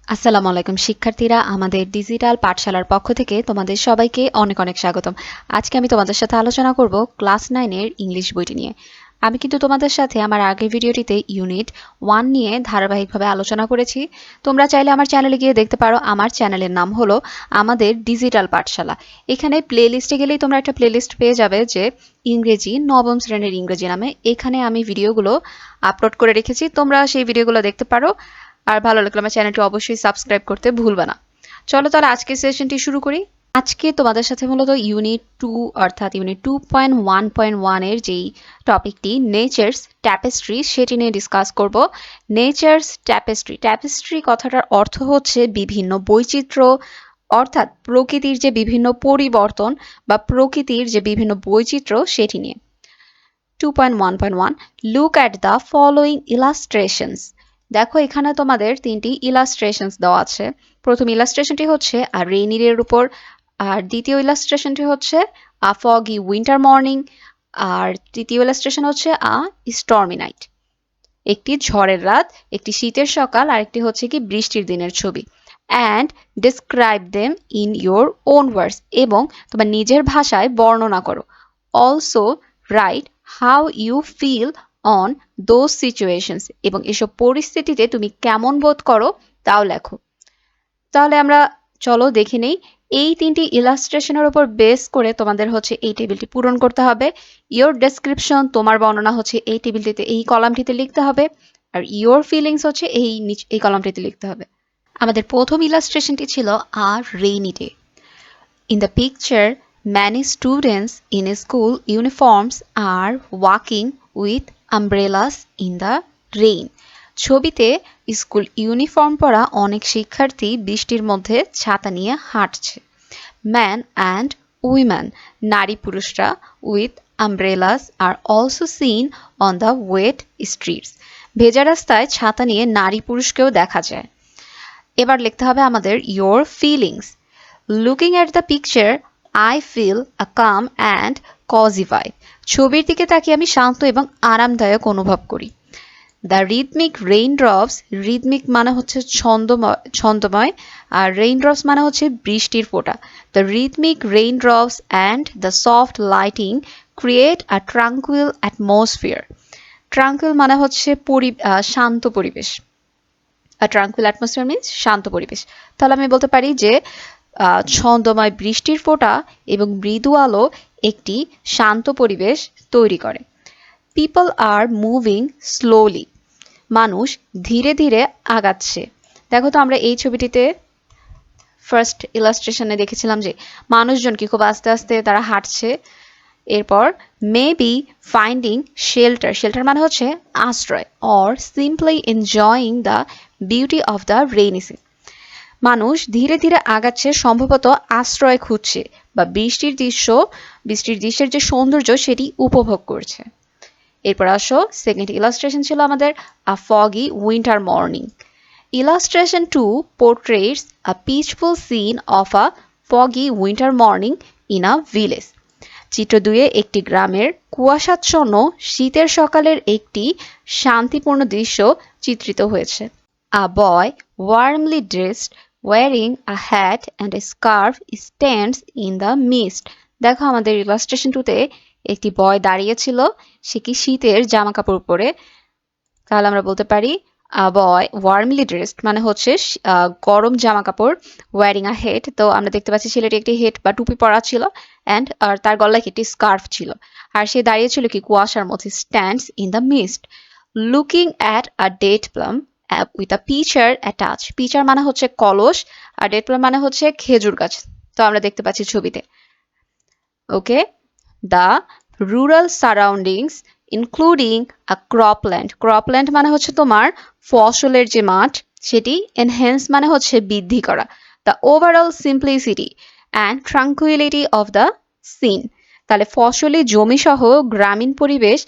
আসসালামু আলাইকুম শিক্ষার্থীরা, আমাদের ডিজিটাল পাঠশালার পক্ষ থেকে তোমাদের সবাইকে অনেক অনেক স্বাগতম। আজকে আমি তোমাদের সাথে আলোচনা করব ক্লাস 9 এর ইংলিশ বইটি নিয়ে। আমি কিন্তু তোমাদের সাথে আমার আগের ভিডিওটিতে ইউনিট 1 নিয়ে ধারাবাহিকভাবে আলোচনা করেছি। তোমরা চাইলে আমার চ্যানেলে গিয়ে দেখতে পারো। আমার চ্যানেলের নাম হলো আমাদের ডিজিটাল পাঠশালা। এখানে প্লেলিস্টে গেলেই তোমরা একটা প্লেলিস্ট পেয়ে যাবে যে ইংরেজি নবম শ্রেণীর ইংরেজি নামে। এখানে আমি ভিডিওগুলো আপলোড করে রেখেছি, তোমরা সেই ভিডিওগুলো দেখতে পারো। আর ভালো লাগলে আমার চ্যানেলটি অবশ্যই সাবস্ক্রাইব করতে ভুলবে না। চলো তাহলে আজকের সেশনটি শুরু করি। আজকে তোমাদের সাথে মূলত ইউনিট 2 অর্থাৎ ইউনিট 2.1.1 এর যেই টপিকটি নেচার্স ট্যাপেস্ট্রি সেটি নিয়ে ডিসকাস করব। নেচার্স ট্যাপেস্ট্রি, ট্যাপেস্ট্রি কথাটার অর্থ হচ্ছে বিভিন্ন বৈচিত্র্য, অর্থাৎ প্রকৃতির যে বিভিন্ন পরিবর্তন বা প্রকৃতির যে বিভিন্ন বৈচিত্র্য সেটি নিয়ে। 2.1.1 look at the following illustrations. দেখো এখানে তোমাদের তিনটি ইলাস্ট্রেশনস দেওয়া আছে। প্রথম ইলাস্ট্রেশনটি হচ্ছে আর রেইনি ডের উপর, আর দ্বিতীয় ইলাস্ট্রেশনটি হচ্ছে আ ফগি উইন্টার মর্নিং, আর তৃতীয় ইলাস্ট্রেশন হচ্ছে আ স্টর্মি নাইট। একটি ঝড়ের রাত, একটি শীতের সকাল, আর একটি হচ্ছে কি বৃষ্টির দিনের ছবি। And describe them in your own words, এবং তোমার নিজের ভাষায় বর্ণনা করো। Also write how you feel on those situations, এবং এসব পরিস্থিতিতে তুমি কেমন বোধ করো তাও লেখো। তাহলে আমরা চলো দেখে নেই। এই তিনটি ইলাস্ট্রেশনের উপর বেস করে তোমাদের হচ্ছে এই টেবিলটি পূরণ করতে হবে। ইয়োর ডেসক্রিপশন, তোমার বর্ণনা হচ্ছে এই টেবিলটিতে এই কলামটিতে লিখতে হবে, আর ইয়োর ফিলিংস হচ্ছে এই কলামটিতে লিখতে হবে। আমাদের প্রথম ইলাস্ট্রেশনটি ছিল আ rainy day. In the picture, many students in school uniforms are walking with umbrellas in the rain. ছবিতে স্কুল ইউনিফর্ম পরা অনেক শিক্ষার্থী বৃষ্টির মধ্যে ছাতা নিয়ে হাঁটছে। ম্যান অ্যান্ড উইমেন, নারী পুরুষরা, উইথ আমব্রেলাস আর also seen on the wet streets. ভেজা রাস্তায় ছাতা নিয়ে নারী পুরুষকেও দেখা যায়। এবার লিখতে হবে আমাদের your feelings. Looking at the picture I feel a calm and cozy vibe. ছবির দিকে তাকিয়ে আমি শান্ত এবং আরামদায়ক অনুভব করি। দ্য রিদমিক রেইনড্রপস, রিদমিক মানে হচ্ছে ছন্দময়, আর রেইনড্রপস মানে হচ্ছে বৃষ্টির ফোঁটা। The rhythmic raindrops and the soft lighting create a tranquil atmosphere. Tranquil মানে হচ্ছে শান্ত পরিবেশ। আর ট্রাঙ্কুইল অ্যাটমসফিয়ার মিনস শান্ত পরিবেশ। তাহলে আমি বলতে পারি যে ছন্দময় বৃষ্টির ফোঁটা এবং মৃদু আলো একটি শান্ত পরিবেশ তৈরি করে। পিপল আর মুভিং স্লোলি, মানুষ ধীরে ধীরে আগাচ্ছে। দেখো তো আমরা এই ছবিটিতে ফার্স্ট ইলাস্ট্রেশনে দেখেছিলাম যে মানুষজন কি খুব আস্তে আস্তে তারা হাঁটছে। এরপর মেবি ফাইন্ডিং শেল্টার, শেল্টার মানে হচ্ছে আশ্রয়, or simply enjoying the beauty of the rainy scene. মানুষ ধীরে ধীরে আগাচ্ছে, সম্ভবত আশ্রয় খুঁজছে বা বৃষ্টির দৃশ্যের যে সৌন্দর্য সেটি উপভোগ করছে। এরপর আসো সেকেন্ড ইলাস্ট্রেশন ছিল আমাদের a foggy winter morning. Illustration 2 portraits a peaceful scene of a foggy winter morning in a village. চিত্র 2-এ একটি গ্রামের কুয়াশাচ্ছন্ন শীতের সকালের একটি শান্তিপূর্ণ দৃশ্য চিত্রিত হয়েছে। A boy warmly dressed wearing a hat and a scarf stands in the mist. দেখো আমাদের ইলাস্ট্রেশন 2-তে একটি বয় দাঁড়িয়েছিল, সে কি শীতের জামা কাপড় পরে। তাহলে আমরা বলতে পারি আ বয় ওয়ার্মলি ড্রেসড মানে হচ্ছে গরম জামা কাপড়, ওয়ারিং আ হেড, তো আমরা দেখতে পাচ্ছি ছেলেটি একটি হেড বা টুপি পরা ছিল, অ্যান্ড আর তার গলায় একটি স্কার্ফ ছিল, আর সে দাঁড়িয়েছিল কি কুয়াশার মধ্যে। Stands in the mist looking at a date plum with a pitcher attach. Pitcher মানে হচ্ছে কলস, আর ডেট প্লাম মানে হচ্ছে খেজুর গাছ, তো আমরা দেখতে পাচ্ছি ছবিতে। ওকে, দ্য রুরাল সারাউন্ডিংস ইনক্লুডিং আ ক্রপল্যান্ড, ক্রপল্যান্ড মানে হচ্ছে তোমার ফসলের যে মাঠ সেটি, এনহ্যান্স মানে হচ্ছে বৃদ্ধি করা। The overall simplicity and tranquillity of the scene, তাহলে ফসলি জমি সহ গ্রামীণ পরিবেশ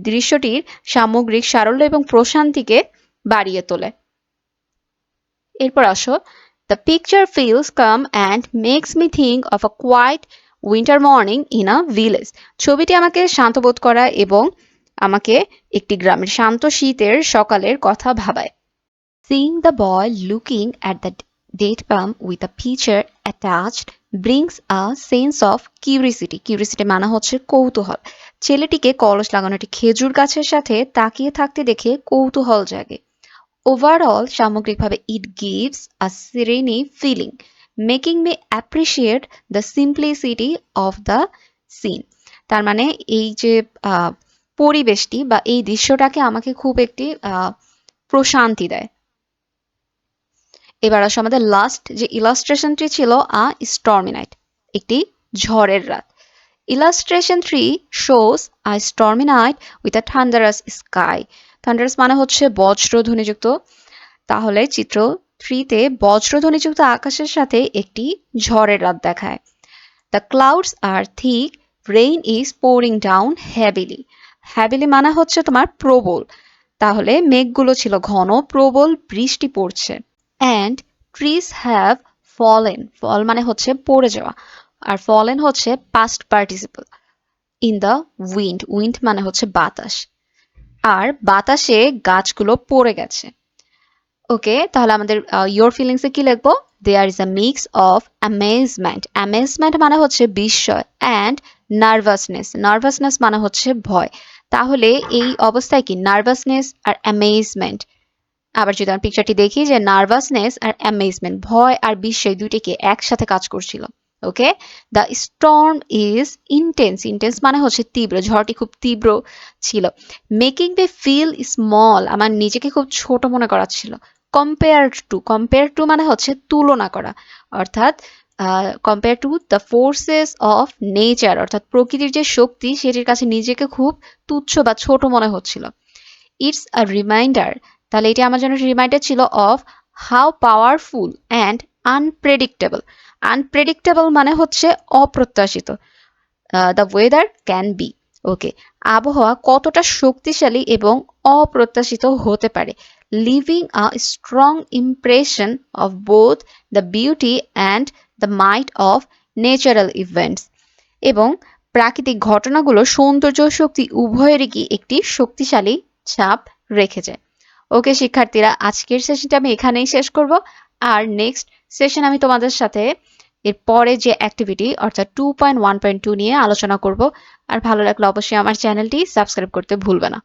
দৃশ্যটির সামগ্রিক সারল্য এবং প্রশান্তিকে বাড়িয়ে তোলে। এরপর আসো the picture feels calm and makes me think of a quiet winter morning in a village. ছবিটি আমাকে শান্তবোধ করা এবং আমাকে একটি গ্রামের শান্ত শীতের সকালের কথা ভাবায়। Seeing the boy looking at the date palm with a picture attached brings a sense of curiosity. Curiosity মানে হচ্ছে কৌতূহল। ছেলেটিকে কলস লাগানো একটি খেজুর গাছের সাথে তাকিয়ে থাকতে দেখে কৌতূহল জাগে। ওভারঅল সামগ্রিকভাবে it gives a serene feeling, making me appreciate the simplicity of the scene. তার মানে এই যে পরিবেশটি বা এই দৃশ্যটাকে আমাকে খুব একটি প্রশান্তি দেয়। এবার আসো আমাদের লাস্ট যে ইলাস্ট্রেশনটি ছিল স্টর্মি নাইট, একটি ঝড়ের রাত। Illustration 3 shows a stormy night with a thunderous sky. থান্ডারাস মানে হচ্ছে বজ্রধ্বনিযুক্ত। তাহলে চিত্র 3 তে বজ্রধ্বনিযুক্ত আকাশের সাথে একটি ঝড়ের রাত দেখায়। The clouds are thick, rain is pouring down heavily. Heavily মানে হচ্ছে তোমার প্রবল। তাহলে মেঘগুলো ছিল ঘন, প্রবল বৃষ্টি পড়ছে। And trees have fallen. fall মানে হচ্ছে পড়ে যাওয়া। আর fallen হচ্ছে past participle. In the wind. wind মানে হচ্ছে বাতাস। আর বাতাসে গাছগুলো পড়ে গেছে। ওকে, তাহলে আমাদের your feelings এ কি লিখবো? There is a mix of amazement. Amazement মানে হচ্ছে বিস্ময় and nervousness. Nervousness মানে হচ্ছে ভয়। তাহলে এই অবস্থায় কি নার্ভাসনেস আর অ্যামেজমেন্ট। আবার যদি আমরা পিকচারটি দেখি যে নার্ভাসনেস আর অ্যামেজমেন্ট, ভয় আর বিস্ময় দুইটিকে একসাথে কাজ করছিল। Okay, the storm is intense. Intense মানে হচ্ছে তীব্র, ঝড়টি খুব তীব্র ছিল। মেকিং মি ফিল স্মল, আমার নিজেকে খুব ছোট মনে করাচ্ছিল। কম্পেয়ার টু মানে হচ্ছে তুলনা করা, অর্থাৎ compare to the forces of nature, অর্থাৎ প্রকৃতির যে শক্তি সেটির কাছে নিজেকে খুব তুচ্ছ বা ছোট মনে হচ্ছিল। ইটস আ রিমাইন্ডার, তাহলে এটি আমার জন্য রিমাইন্ডার ছিল of how powerful and unpredictable. Unpredictable মানে হচ্ছে অপ্রত্যাশিত। The weather can be. Okay, আবহাওয়া কতটা শক্তিশালী এবং অপ্রত্যাশিত হতে পারে। Leaving a strong impression of both the beauty and the might of natural events. এবং প্রাকৃতিক ঘটনাগুলো সৌন্দর্য ও শক্তি উভয়েরই কি একটি শক্তিশালী ছাপ রেখে যায়। ওকে শিক্ষার্থীরা, আজকের সেশনটা আমি এখানেই শেষ করব। আর নেক্সট সেশন আমি তোমাদের সাথে এর পরে যে অ্যাক্টিভিটি অর্থাৎ 2.1.2 নিয়ে আলোচনা করব। আর ভালো লাগলে অবশ্যই আমার চ্যানেলটি সাবস্ক্রাইব করতে ভুলবে না।